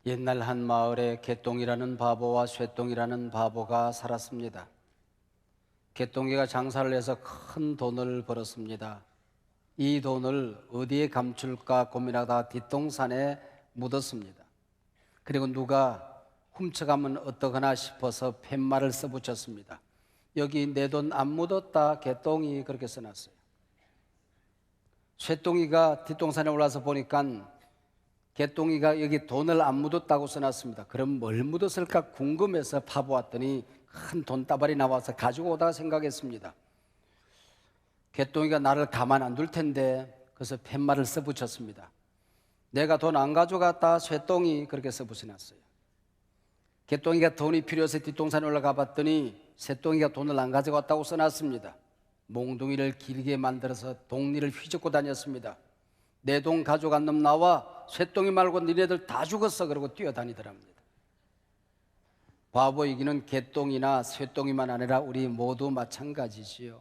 옛날 한 마을에 개똥이라는 바보와 쇠똥이라는 바보가 살았습니다. 개똥이가 장사를 해서 큰 돈을 벌었습니다. 이 돈을 어디에 감출까 고민하다 뒷동산에 묻었습니다. 그리고 누가 훔쳐가면 어떡하나 싶어서 팻말을 써붙였습니다. 여기 내 돈 안 묻었다. 개똥이 그렇게 써놨어요. 쇠똥이가 뒷동산에 올라서 보니까 개똥이가 여기 돈을 안 묻었다고 써놨습니다. 그럼 뭘 묻었을까 궁금해서 파보았더니 큰 돈다발이 나와서 가지고 오다가 생각했습니다. 개똥이가 나를 가만 안 둘 텐데, 그래서 팻말을 써붙였습니다. 내가 돈 안 가져갔다. 쇠똥이 그렇게 써붙여놨어요. 개똥이가 돈이 필요해서 뒷동산에 올라가 봤더니 쇠똥이가 돈을 안 가져갔다고 써놨습니다. 몽둥이를 길게 만들어서 동리를 휘젓고 다녔습니다. 내 돈 가져간 놈 나와. 쇠똥이 말고 니네들 다 죽었어. 그러고 뛰어다니더랍니다. 바보이기는 개똥이나 쇠똥이만 아니라 우리 모두 마찬가지지요.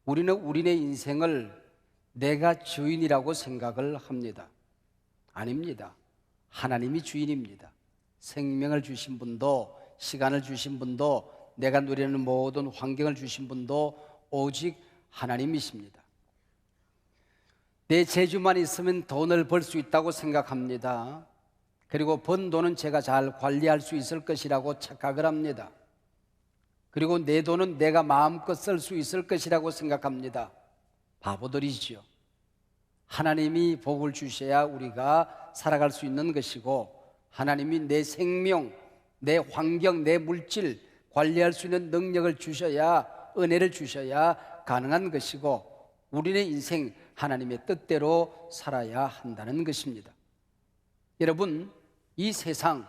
우리는 우리네 인생을 내가 주인이라고 생각을 합니다. 아닙니다. 하나님이 주인입니다. 생명을 주신 분도, 시간을 주신 분도, 내가 누리는 모든 환경을 주신 분도 오직 하나님이십니다. 내 재주만 있으면 돈을 벌 수 있다고 생각합니다. 그리고 번 돈은 제가 잘 관리할 수 있을 것이라고 착각을 합니다. 그리고 내 돈은 내가 마음껏 쓸 수 있을 것이라고 생각합니다. 바보들이지요. 하나님이 복을 주셔야 우리가 살아갈 수 있는 것이고, 하나님이 내 생명, 내 환경, 내 물질 관리할 수 있는 능력을 주셔야, 은혜를 주셔야 가능한 것이고, 우리의 인생 하나님의 뜻대로 살아야 한다는 것입니다. 여러분, 이 세상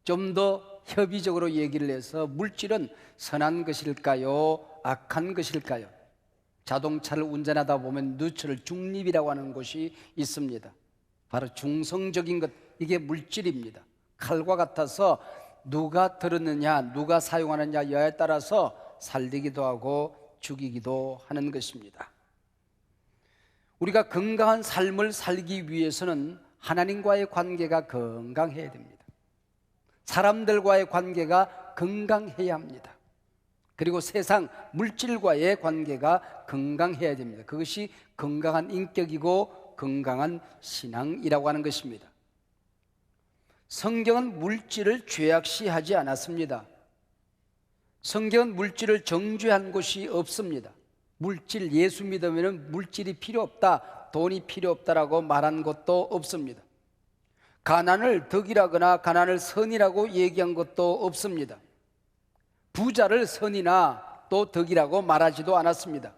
좀 더 협의적으로 얘기를 해서 물질은 선한 것일까요? 악한 것일까요? 자동차를 운전하다 보면 뉴트럴 중립이라고 하는 것이 있습니다. 바로 중성적인 것, 이게 물질입니다. 칼과 같아서 누가 들었느냐, 누가 사용하느냐에 따라서 살리기도 하고 죽이기도 하는 것입니다. 우리가 건강한 삶을 살기 위해서는 하나님과의 관계가 건강해야 됩니다. 사람들과의 관계가 건강해야 합니다. 그리고 세상 물질과의 관계가 건강해야 됩니다. 그것이 건강한 인격이고 건강한 신앙이라고 하는 것입니다. 성경은 물질을 죄악시하지 않았습니다. 성경은 물질을 정죄한 곳이 없습니다. 물질, 예수 믿으면 물질이 필요 없다, 돈이 필요 없다라고 말한 것도 없습니다. 가난을 덕이라거나 가난을 선이라고 얘기한 것도 없습니다. 부자를 선이나 또 덕이라고 말하지도 않았습니다.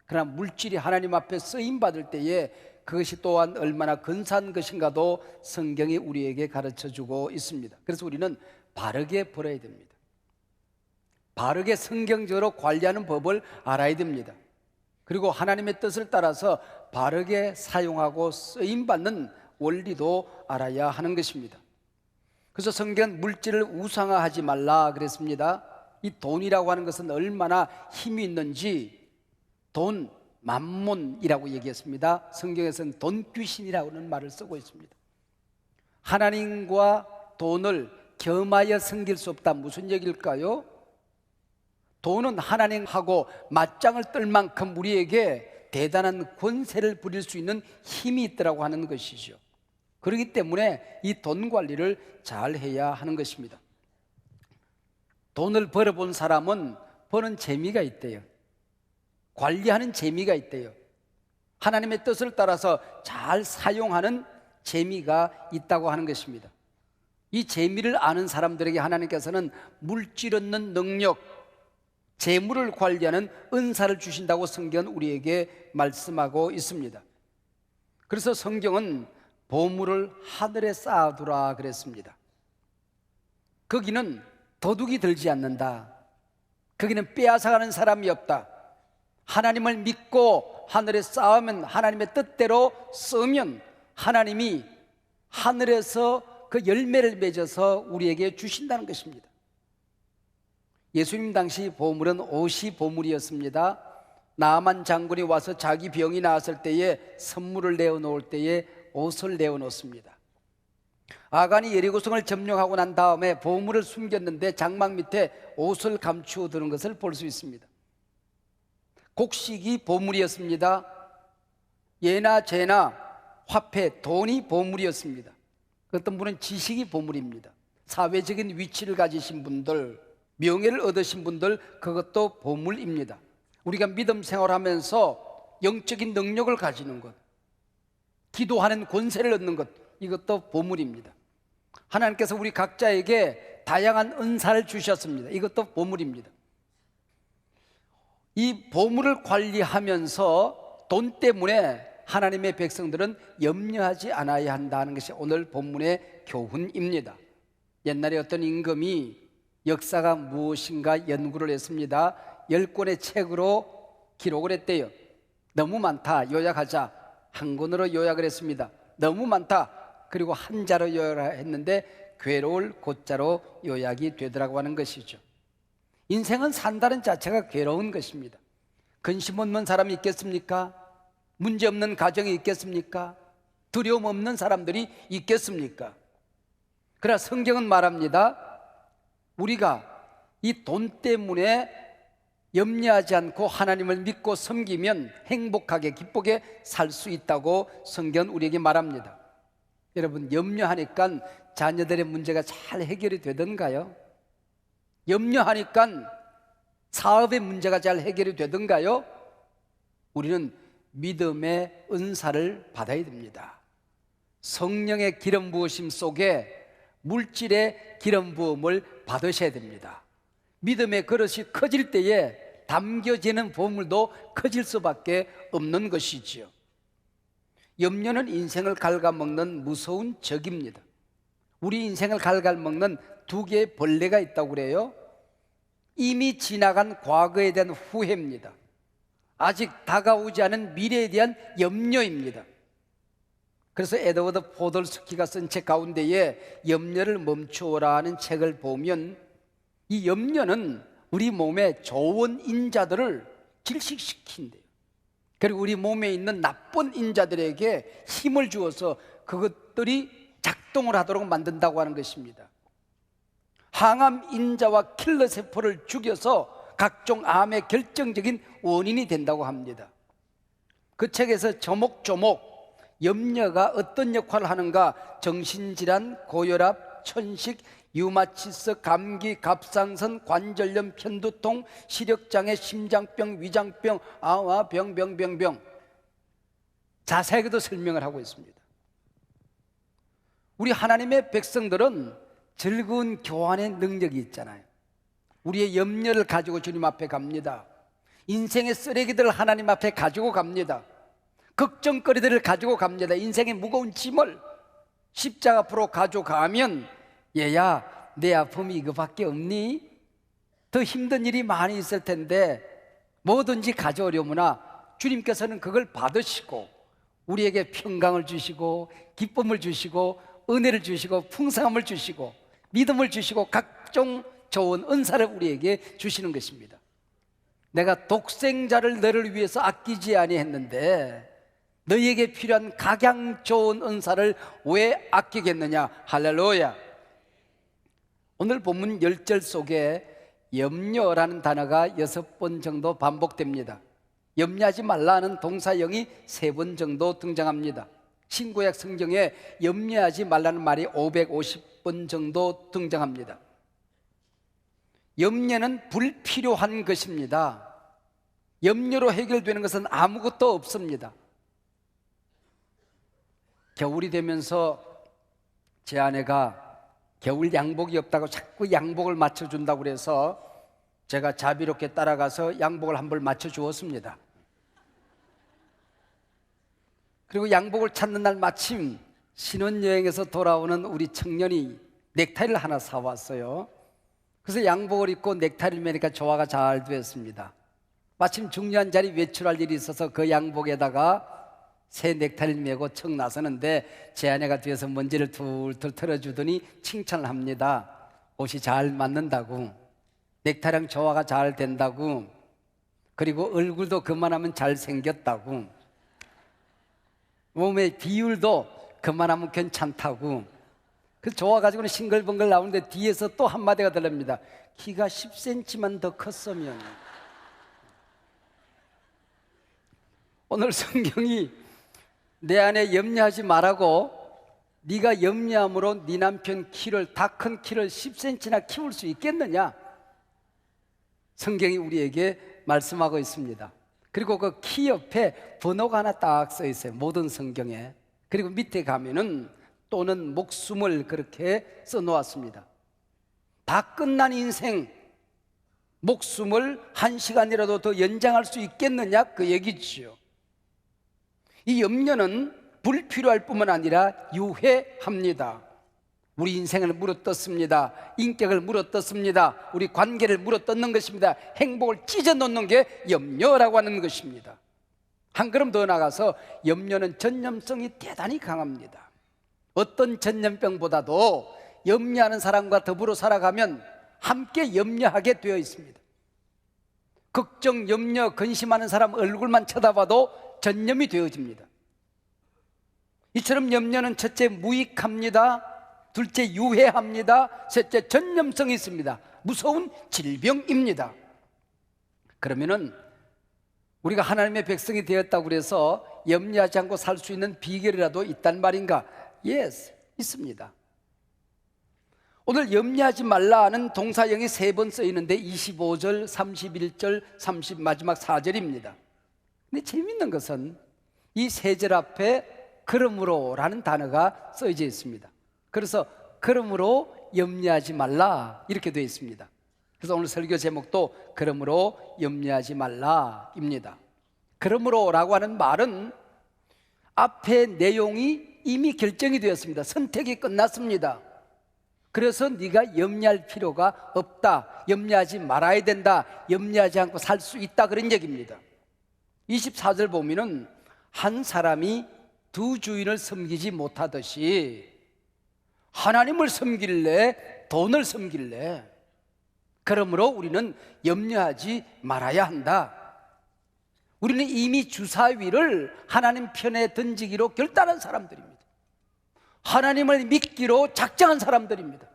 그러나 물질이 하나님 앞에 쓰임받을 때에 그것이 또한 얼마나 근사한 것인가도 성경이 우리에게 가르쳐주고 있습니다. 그래서 우리는 바르게 벌어야 됩니다. 바르게 성경적으로 관리하는 법을 알아야 됩니다. 그리고 하나님의 뜻을 따라서 바르게 사용하고 쓰임받는 원리도 알아야 하는 것입니다. 그래서 성경은 물질을 우상화하지 말라 그랬습니다. 이 돈이라고 하는 것은 얼마나 힘이 있는지 돈, 만몬이라고 얘기했습니다. 성경에서는 돈 귀신이라고 하는 말을 쓰고 있습니다. 하나님과 돈을 겸하여 섬길 수 없다. 무슨 얘기일까요? 돈은 하나님하고 맞짱을 뜰 만큼 우리에게 대단한 권세를 부릴 수 있는 힘이 있더라고 하는 것이죠. 그렇기 때문에 이 돈 관리를 잘 해야 하는 것입니다. 돈을 벌어본 사람은 버는 재미가 있대요. 관리하는 재미가 있대요. 하나님의 뜻을 따라서 잘 사용하는 재미가 있다고 하는 것입니다. 이 재미를 아는 사람들에게 하나님께서는 물질 얻는 능력, 재물을 관리하는 은사를 주신다고 성경은 우리에게 말씀하고 있습니다. 그래서 성경은 보물을 하늘에 쌓아두라 그랬습니다. 거기는 도둑이 들지 않는다. 거기는 빼앗아가는 사람이 없다. 하나님을 믿고 하늘에 쌓으면, 하나님의 뜻대로 쓰면 하나님이 하늘에서 그 열매를 맺어서 우리에게 주신다는 것입니다. 예수님 당시 보물은 옷이 보물이었습니다. 나아만 장군이 와서 자기 병이 나았을 때에 선물을 내어놓을 때에 옷을 내어놓습니다. 아간이 여리고성을 점령하고 난 다음에 보물을 숨겼는데 장막 밑에 옷을 감추어 두는 것을 볼 수 있습니다. 곡식이 보물이었습니다. 예나 재나 화폐, 돈이 보물이었습니다. 어떤 분은 지식이 보물입니다. 사회적인 위치를 가지신 분들, 명예를 얻으신 분들, 그것도 보물입니다. 우리가 믿음 생활하면서 영적인 능력을 가지는 것, 기도하는 권세를 얻는 것, 이것도 보물입니다. 하나님께서 우리 각자에게 다양한 은사를 주셨습니다. 이것도 보물입니다. 이 보물을 관리하면서 돈 때문에 하나님의 백성들은 염려하지 않아야 한다는 것이 오늘 본문의 교훈입니다. 옛날에 어떤 임금이 역사가 무엇인가 연구를 했습니다. 10권의 책으로 기록을 했대요. 너무 많다, 요약하자. 한 권으로 요약을 했습니다. 너무 많다. 그리고 한자로 요약을 했는데 괴로울 고자로 요약이 되더라고 하는 것이죠. 인생은 산다는 자체가 괴로운 것입니다. 근심 없는 사람이 있겠습니까? 문제 없는 가정이 있겠습니까? 두려움 없는 사람들이 있겠습니까? 그러나 성경은 말합니다. 우리가 이 돈 때문에 염려하지 않고 하나님을 믿고 섬기면 행복하게 기쁘게 살 수 있다고 성경은 우리에게 말합니다. 여러분, 염려하니까 자녀들의 문제가 잘 해결이 되던가요? 염려하니까 사업의 문제가 잘 해결이 되던가요? 우리는 믿음의 은사를 받아야 됩니다. 성령의 기름 부으심 속에 물질의 기름 부음을 받으셔야 됩니다. 믿음의 그릇이 커질 때에 담겨지는 보물도 커질 수밖에 없는 것이지요. 염려는 인생을 갉아먹는 무서운 적입니다. 우리 인생을 갉아먹는 두 개의 벌레가 있다고 그래요. 이미 지나간 과거에 대한 후회입니다. 아직 다가오지 않은 미래에 대한 염려입니다. 그래서 에드워드 포돌스키가 쓴 책 가운데에 염려를 멈추어라 하는 책을 보면 이 염려는 우리 몸의 좋은 인자들을 질식시킨대요. 그리고 우리 몸에 있는 나쁜 인자들에게 힘을 주어서 그것들이 작동을 하도록 만든다고 하는 것입니다. 항암 인자와 킬러 세포를 죽여서 각종 암의 결정적인 원인이 된다고 합니다. 그 책에서 조목조목 염려가 어떤 역할을 하는가, 정신질환, 고혈압, 천식, 류마티스, 감기, 갑상선, 관절염, 편두통, 시력장애, 심장병, 위장병, 아와 병 자세하게도 설명을 하고 있습니다. 우리 하나님의 백성들은 즐거운 교환의 능력이 있잖아요. 우리의 염려를 가지고 주님 앞에 갑니다. 인생의 쓰레기들을 하나님 앞에 가지고 갑니다. 걱정거리들을 가지고 갑니다. 인생의 무거운 짐을 십자가 앞으로 가져가면, 얘야, 내 아픔이 이거밖에 없니? 더 힘든 일이 많이 있을 텐데 뭐든지 가져오려무나 주님께서는 그걸 받으시고 우리에게 평강을 주시고 기쁨을 주시고 은혜를 주시고 풍성함을 주시고 믿음을 주시고 각종 좋은 은사를 우리에게 주시는 것입니다. 내가 독생자를 너를 위해서 아끼지 아니했는데 너희에게 필요한 각양 좋은 은사를 왜 아끼겠느냐. 할렐루야. 오늘 본문 10절 속에 염려라는 단어가 6번 정도 반복됩니다. 염려하지 말라는 동사형이 3번 정도 등장합니다. 신구약 성경에 염려하지 말라는 말이 550번 정도 등장합니다. 염려는 불필요한 것입니다. 염려로 해결되는 것은 아무것도 없습니다. 겨울이 되면서 제 아내가 겨울 양복이 없다고 자꾸 양복을 맞춰준다고 그래서 제가 자비롭게 따라가서 양복을 한 벌 맞춰주었습니다. 그리고 양복을 찾는 날 마침 신혼여행에서 돌아오는 우리 청년이 넥타이를 하나 사왔어요. 그래서 양복을 입고 넥타이를 매니까 조화가 잘 되었습니다. 마침 중요한 자리 외출할 일이 있어서 그 양복에다가 새 넥타이를 메고 척 나서는데 제 아내가 뒤에서 먼지를 툴툴 털어주더니 칭찬을 합니다. 옷이 잘 맞는다고, 넥타이랑 조화가 잘 된다고, 그리고 얼굴도 그만하면 잘생겼다고, 몸의 비율도 그만하면 괜찮다고, 그 좋아가지고는 싱글벙글 나오는데 뒤에서 또 한마디가 들립니다. 키가 10cm만 더 컸으면. 오늘 성경이 내 안에 염려하지 말라고, 네가 염려함으로 네 남편 키를, 다 큰 키를 10cm나 키울 수 있겠느냐? 성경이 우리에게 말씀하고 있습니다. 그리고 그 키 옆에 번호가 하나 딱 써 있어요, 모든 성경에. 그리고 밑에 가면은 또는 목숨을 그렇게 써 놓았습니다. 다 끝난 인생, 목숨을 1시간이라도 더 연장할 수 있겠느냐, 그 얘기지요. 이 염려는 불필요할 뿐만 아니라 유해합니다. 우리 인생을 물어뜯습니다. 인격을 물어뜯습니다. 우리 관계를 물어뜯는 것입니다. 행복을 찢어놓는 게 염려라고 하는 것입니다. 한 걸음 더 나가서 염려는 전염성이 대단히 강합니다. 어떤 전염병보다도 염려하는 사람과 더불어 살아가면 함께 염려하게 되어 있습니다. 걱정, 염려, 근심하는 사람 얼굴만 쳐다봐도 전염이 되어집니다. 이처럼 염려는 첫째 무익합니다. 둘째 유해합니다. 셋째 전염성이 있습니다. 무서운 질병입니다. 그러면은 우리가 하나님의 백성이 되었다고 그래서 염려하지 않고 살 수 있는 비결이라도 있단 말인가? Yes, 있습니다. 오늘 염려하지 말라는 동사형이 3번 쓰이는데 25절, 31절, 마지막 4절입니다. 근데 재밌는 것은 이 3절 앞에 그러므로 라는 단어가 써져 있습니다. 그래서 그러므로 염려하지 말라 이렇게 되어 있습니다. 그래서 오늘 설교 제목도 그러므로 염려하지 말라입니다. 그러므로 라고 하는 말은 앞에 내용이 이미 결정이 되었습니다. 선택이 끝났습니다. 그래서 네가 염려할 필요가 없다, 염려하지 말아야 된다, 염려하지 않고 살 수 있다, 그런 얘기입니다. 24절 보면은 한 사람이 두 주인을 섬기지 못하듯이 하나님을 섬길래 돈을 섬길래, 그러므로 우리는 염려하지 말아야 한다. 우리는 이미 주사위를 하나님 편에 던지기로 결단한 사람들입니다. 하나님을 믿기로 작정한 사람들입니다.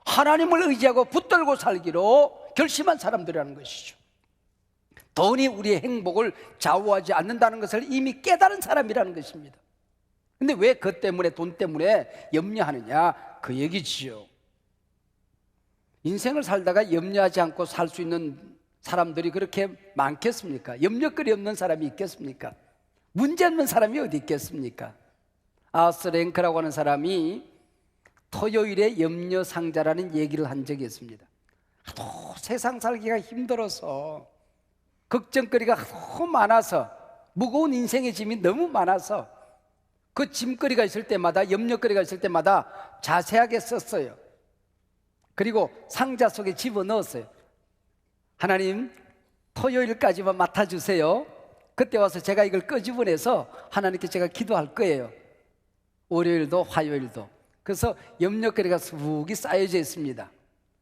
하나님을 의지하고 붙들고 살기로 결심한 사람들이라는 것이죠. 돈이 우리의 행복을 좌우하지 않는다는 것을 이미 깨달은 사람이라는 것입니다. 근데 왜 그 때문에, 돈 때문에 염려하느냐, 그 얘기지요. 인생을 살다가 염려하지 않고 살 수 있는 사람들이 그렇게 많겠습니까? 염려거리 없는 사람이 있겠습니까? 문제 없는 사람이 어디 있겠습니까? 아스 랭크라고 하는 사람이 토요일에 염려상자라는 얘기를 한 적이 있습니다. 하도 세상 살기가 힘들어서, 걱정거리가 너무 많아서, 무거운 인생의 짐이 너무 많아서 그 짐거리가 있을 때마다, 염려거리가 있을 때마다 자세하게 썼어요. 그리고 상자 속에 집어넣었어요. 하나님, 토요일까지만 맡아주세요. 그때 와서 제가 이걸 끄집어내서 하나님께 제가 기도할 거예요. 월요일도 화요일도. 그래서 염려거리가 수북이 쌓여져 있습니다.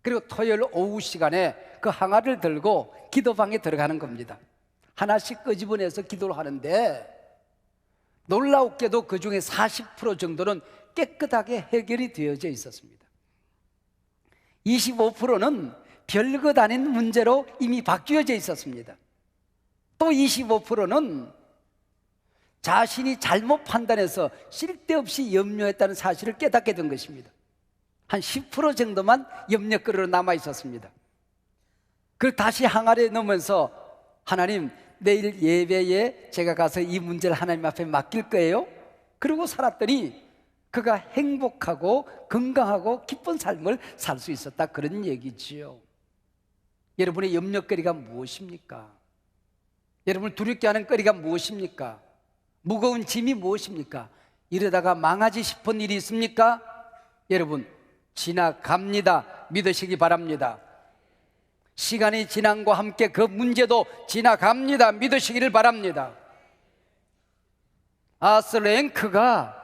그리고 토요일 오후 시간에 그 항아리를 들고 기도방에 들어가는 겁니다. 하나씩 끄집어내서 기도를 하는데 놀라웠게도 그 중에 40% 정도는 깨끗하게 해결이 되어져 있었습니다. 25%는 별것 아닌 문제로 이미 바뀌어져 있었습니다. 또 25%는 자신이 잘못 판단해서 쓸데없이 염려했다는 사실을 깨닫게 된 것입니다. 한 10% 정도만 염려거리로 남아 있었습니다. 그걸 다시 항아리에 넣으면서 하나님, 내일 예배에 제가 가서 이 문제를 하나님 앞에 맡길 거예요. 그러고 살았더니 그가 행복하고 건강하고 기쁜 삶을 살 수 있었다, 그런 얘기지요. 여러분의 염려거리가 무엇입니까? 여러분을 두렵게 하는 거리가 무엇입니까? 무거운 짐이 무엇입니까? 이러다가 망하지 싶은 일이 있습니까? 여러분, 지나갑니다. 믿으시기 바랍니다. 시간이 지남과 함께 그 문제도 지나갑니다. 믿으시기를 바랍니다. 아스 랭크가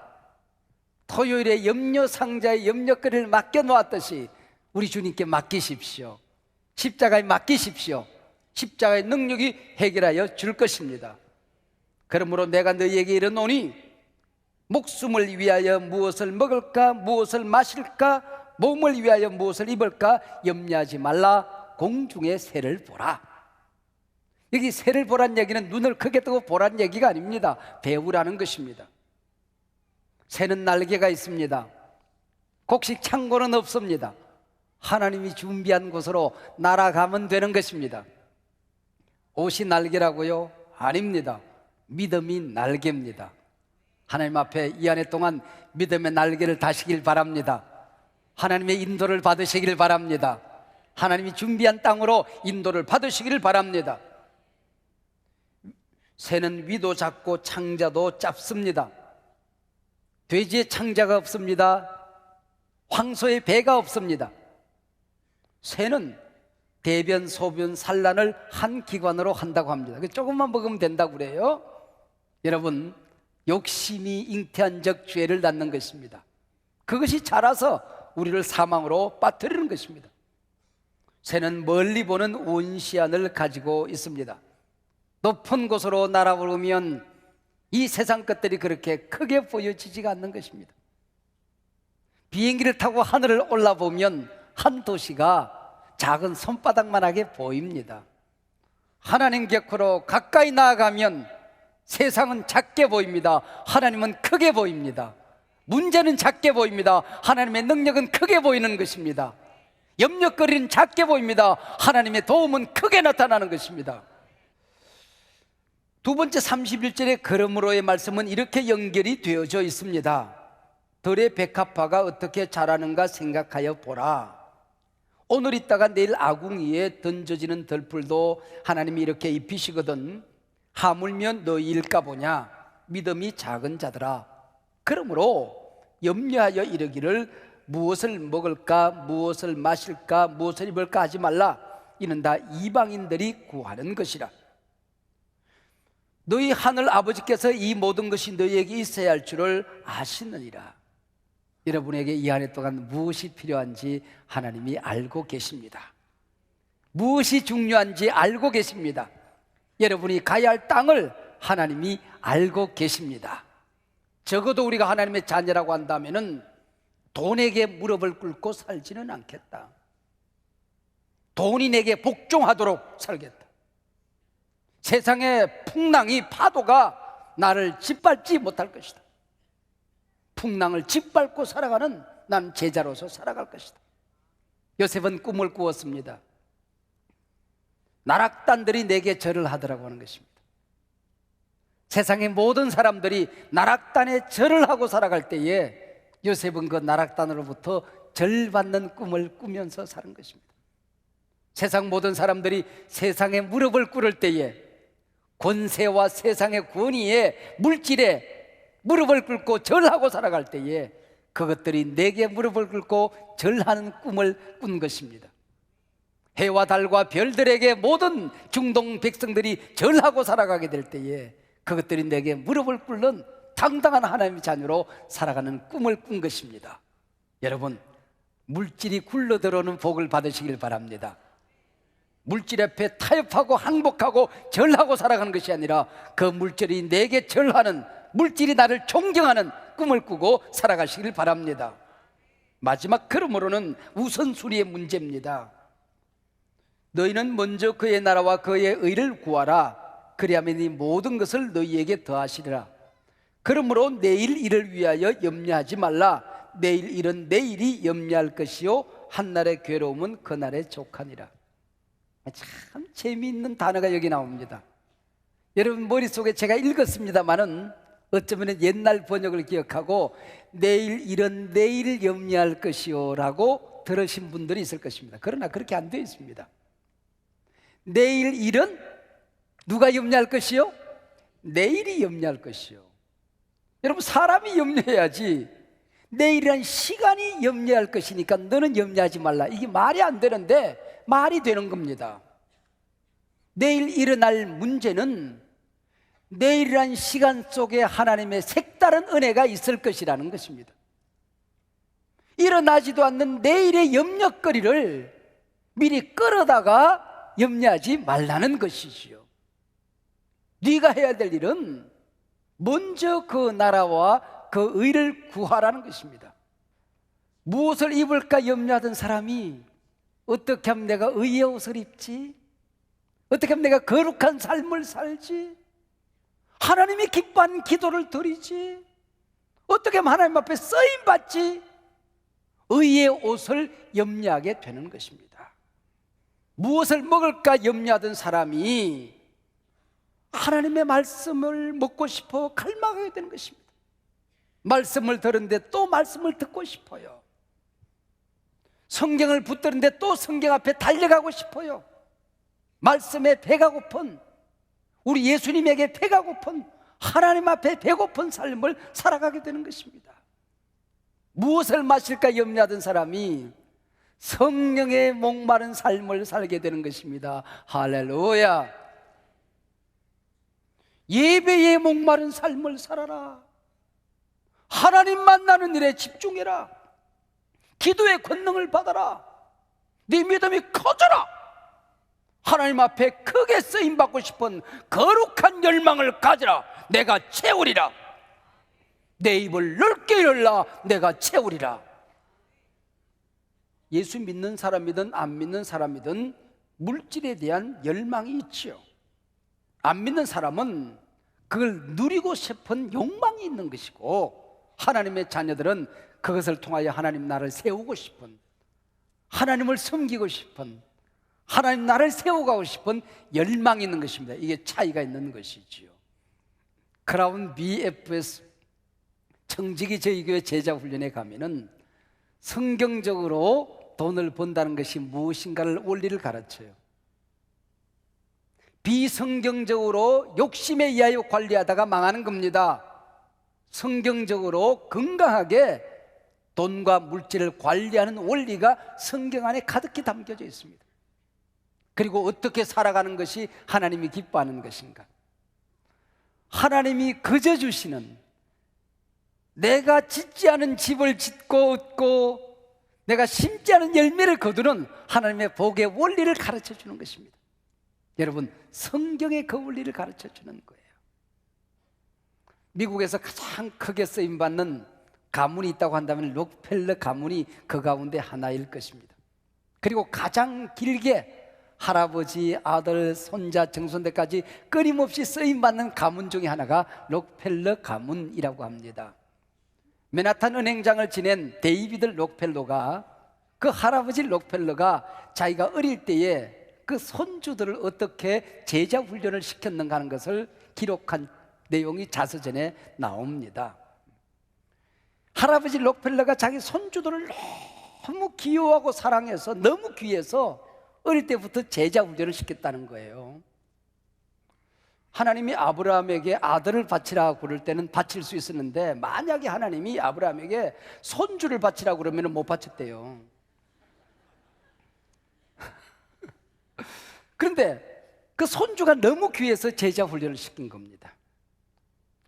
토요일에 염려상자의 염려거리를 맡겨놓았듯이 우리 주님께 맡기십시오. 십자가에 맡기십시오. 십자가의 능력이 해결하여 줄 것입니다. 그러므로 내가 너희에게 이르노니 목숨을 위하여 무엇을 먹을까, 무엇을 마실까, 몸을 위하여 무엇을 입을까 염려하지 말라. 공중의 새를 보라. 여기 새를 보란 얘기는 눈을 크게 뜨고 보란 얘기가 아닙니다. 배우라는 것입니다. 새는 날개가 있습니다. 곡식 창고는 없습니다. 하나님이 준비한 곳으로 날아가면 되는 것입니다. 옷이 날개라고요? 아닙니다. 믿음이 날개입니다. 하나님 앞에 이 한 해 동안 믿음의 날개를 다시길 바랍니다. 하나님의 인도를 받으시길 바랍니다. 하나님이 준비한 땅으로 인도를 받으시길 바랍니다. 새는 위도 작고 창자도 짧습니다. 돼지의 창자가 없습니다. 황소의 배가 없습니다. 새는 대변, 소변, 산란을 한 기관으로 한다고 합니다. 조금만 먹으면 된다고 그래요. 여러분, 욕심이 잉태한 적 죄를 낳는 것입니다. 그것이 자라서 우리를 사망으로 빠뜨리는 것입니다. 새는 멀리 보는 온시안을 가지고 있습니다. 높은 곳으로 날아오르면 이 세상 것들이 그렇게 크게 보여지지가 않는 것입니다. 비행기를 타고 하늘을 올라보면 한 도시가 작은 손바닥만하게 보입니다. 하나님 곁으로 가까이 나아가면 세상은 작게 보입니다. 하나님은 크게 보입니다. 문제는 작게 보입니다. 하나님의 능력은 크게 보이는 것입니다. 염려거리는 작게 보입니다. 하나님의 도움은 크게 나타나는 것입니다. 두 번째 31절의 그러므로의 말씀은 이렇게 연결이 되어져 있습니다. 들의 백합화가 어떻게 자라는가 생각하여 보라. 오늘 있다가 내일 아궁이에 던져지는 들풀도 하나님이 이렇게 입히시거든. 하물며 너희일까 보냐. 믿음이 작은 자들아. 그러므로 염려하여 이르기를 무엇을 먹을까, 무엇을 마실까, 무엇을 입을까 하지 말라. 이는 다 이방인들이 구하는 것이라. 너희 하늘 아버지께서 이 모든 것이 너희에게 있어야 할 줄을 아시느니라. 여러분에게 이 한 해 동안 무엇이 필요한지 하나님이 알고 계십니다. 무엇이 중요한지 알고 계십니다. 여러분이 가야 할 땅을 하나님이 알고 계십니다. 적어도 우리가 하나님의 자녀라고 한다면은 돈에게 무릎을 꿇고 살지는 않겠다. 돈이 내게 복종하도록 살겠다. 세상의 풍랑이 파도가 나를 짓밟지 못할 것이다. 풍랑을 짓밟고 살아가는 난 제자로서 살아갈 것이다. 요셉은 꿈을 꾸었습니다. 나락단들이 내게 절을 하더라고 하는 것입니다. 세상의 모든 사람들이 나락단에 절을 하고 살아갈 때에 요셉은 그 나락단으로부터 절받는 꿈을 꾸면서 사는 것입니다. 세상 모든 사람들이 세상에 무릎을 꿇을 때에 권세와 세상의 권위에 물질에 무릎을 꿇고 절하고 살아갈 때에 그것들이 내게 무릎을 꿇고 절하는 꿈을 꾼 것입니다. 해와 달과 별들에게 모든 중동 백성들이 절하고 살아가게 될 때에 그것들이 내게 무릎을 꿇는 당당한 하나님의 자녀로 살아가는 꿈을 꾼 것입니다. 여러분, 물질이 굴러들어오는 복을 받으시길 바랍니다. 물질 앞에 타협하고 항복하고 절하고 살아가는 것이 아니라 그 물질이 내게 절하는, 물질이 나를 존경하는 꿈을 꾸고 살아가시길 바랍니다. 마지막 그러므로는 우선순위의 문제입니다. 너희는 먼저 그의 나라와 그의 의를 구하라. 그리하면 이 모든 것을 너희에게 더하시리라. 그러므로 내일 일을 위하여 염려하지 말라. 내일 일은 내일이 염려할 것이요 한날의 괴로움은 그날의 족하니라. 참 재미있는 단어가 여기 나옵니다. 여러분 머릿속에 제가 읽었습니다마는 어쩌면 옛날 번역을 기억하고 내일 일은 내일 염려할 것이요 라고 들으신 분들이 있을 것입니다. 그러나 그렇게 안 되어 있습니다. 내일 일은 누가 염려할 것이요? 내일이 염려할 것이요. 여러분 사람이 염려해야지 내일이란 시간이 염려할 것이니까 너는 염려하지 말라. 이게 말이 안 되는데 말이 되는 겁니다. 내일 일어날 문제는 내일이란 시간 속에 하나님의 색다른 은혜가 있을 것이라는 것입니다. 일어나지도 않는 내일의 염려거리를 미리 끌어다가 염려하지 말라는 것이지요. 네가 해야 될 일은 먼저 그 나라와 그 의를 구하라는 것입니다. 무엇을 입을까 염려하던 사람이 어떻게 하면 내가 의의 옷을 입지? 어떻게 하면 내가 거룩한 삶을 살지? 하나님이 기뻐하는 기도를 드리지? 어떻게 하면 하나님 앞에 쓰임받지? 의의 옷을 염려하게 되는 것입니다. 무엇을 먹을까 염려하던 사람이 하나님의 말씀을 먹고 싶어 갈망하게 되는 것입니다. 말씀을 들었는데 또 말씀을 듣고 싶어요. 성경을 붙드는데 또 성경 앞에 달려가고 싶어요. 말씀에 배가 고픈, 우리 예수님에게 배가 고픈, 하나님 앞에 배고픈 삶을 살아가게 되는 것입니다. 무엇을 마실까 염려하던 사람이 성령의 목마른 삶을 살게 되는 것입니다. 할렐루야. 예배의 목마른 삶을 살아라. 하나님 만나는 일에 집중해라. 기도의 권능을 받아라. 네 믿음이 커져라. 하나님 앞에 크게 쓰임받고 싶은 거룩한 열망을 가지라. 내가 채우리라. 내 입을 넓게 열라. 내가 채우리라. 예수 믿는 사람이든 안 믿는 사람이든 물질에 대한 열망이 있지요. 안 믿는 사람은 그걸 누리고 싶은 욕망이 있는 것이고, 하나님의 자녀들은 그것을 통하여 하나님 나라를 세우고 싶은, 하나님을 섬기고 싶은, 하나님 나라를 세워가고 싶은 열망이 있는 것입니다. 이게 차이가 있는 것이지요. 크라운 BFS 청지기 저희 교회 제자 훈련에 가면은 성경적으로 돈을 번다는 것이 무엇인가를 원리를 가르쳐요. 비성경적으로 욕심에 의하여 관리하다가 망하는 겁니다. 성경적으로 건강하게 돈과 물질을 관리하는 원리가 성경 안에 가득히 담겨져 있습니다. 그리고 어떻게 살아가는 것이 하나님이 기뻐하는 것인가? 하나님이 그저 주시는, 내가 짓지 않은 집을 짓고 얻고 내가 심지 않은 열매를 거두는 하나님의 복의 원리를 가르쳐 주는 것입니다. 여러분, 성경의 그 원리를 가르쳐 주는 거예요. 미국에서 가장 크게 쓰임받는 가문이 있다고 한다면 록펠러 가문이 그 가운데 하나일 것입니다. 그리고 가장 길게 할아버지, 아들, 손자, 정손대까지 끊임없이 쓰임받는 가문 중에 하나가 록펠러 가문이라고 합니다. 맨하탄 은행장을 지낸 데이비드 록펠러가, 그 할아버지 록펠러가 자기가 어릴 때에 그 손주들을 어떻게 제자 훈련을 시켰는가 하는 것을 기록한 내용이 자서전에 나옵니다. 할아버지 록펠러가 자기 손주들을 너무 귀여워하고 사랑해서, 너무 귀해서 어릴 때부터 제자 훈련을 시켰다는 거예요. 하나님이 아브라함에게 아들을 바치라고 그럴 때는 바칠 수 있었는데, 만약에 하나님이 아브라함에게 손주를 바치라고 그러면 못 바쳤대요. 그런데 그 손주가 너무 귀해서 제자 훈련을 시킨 겁니다.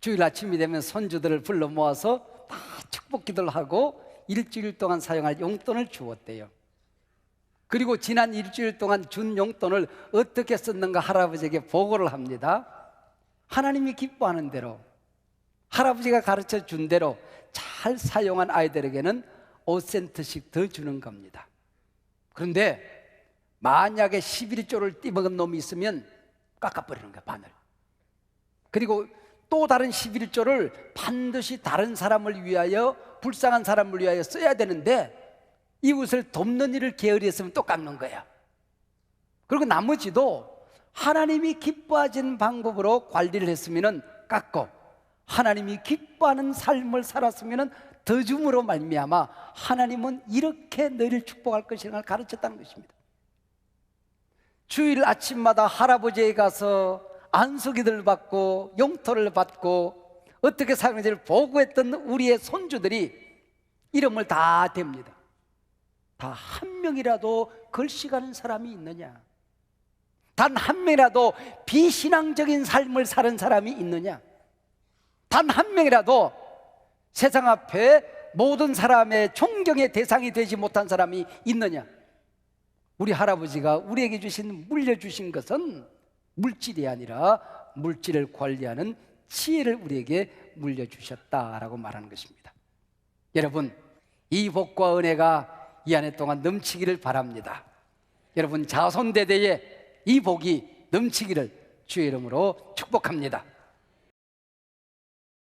주일 아침이 되면 손주들을 불러 모아서 다 축복 기도를 하고 일주일 동안 사용할 용돈을 주었대요. 그리고 지난 일주일 동안 준 용돈을 어떻게 썼는가 할아버지에게 보고를 합니다. 하나님이 기뻐하는 대로, 할아버지가 가르쳐 준 대로 잘 사용한 아이들에게는 5센트씩 더 주는 겁니다. 그런데 만약에 11조를 띠먹은 놈이 있으면 깎아버리는 거야, 반을. 그리고 또 다른 11조를 반드시 다른 사람을 위하여, 불쌍한 사람을 위하여 써야 되는데 이웃을 돕는 일을 게으리했으면 또 깎는 거야. 그리고 나머지도 하나님이 기뻐하시는 방법으로 관리를 했으면 깎고, 하나님이 기뻐하는 삶을 살았으면 더 줌으로 말미암아 하나님은 이렇게 너희를 축복할 것이라는 걸 가르쳤다는 것입니다. 주일 아침마다 할아버지에 가서 안수기도를 받고 용토를 받고 어떻게 사는지를 보고했던 우리의 손주들이 이름을 다 댑니다. 다 한 명이라도 걸식하는 사람이 있느냐? 단 한 명이라도 비신앙적인 삶을 사는 사람이 있느냐? 단 한 명이라도 세상 앞에 모든 사람의 존경의 대상이 되지 못한 사람이 있느냐? 우리 할아버지가 우리에게 물려주신 것은 물질이 아니라 물질을 관리하는 지혜를 우리에게 물려주셨다라고 말하는 것입니다. 여러분, 이 복과 은혜가 이 한 해 동안 넘치기를 바랍니다. 여러분, 자손대대에 이 복이 넘치기를 주의 이름으로 축복합니다.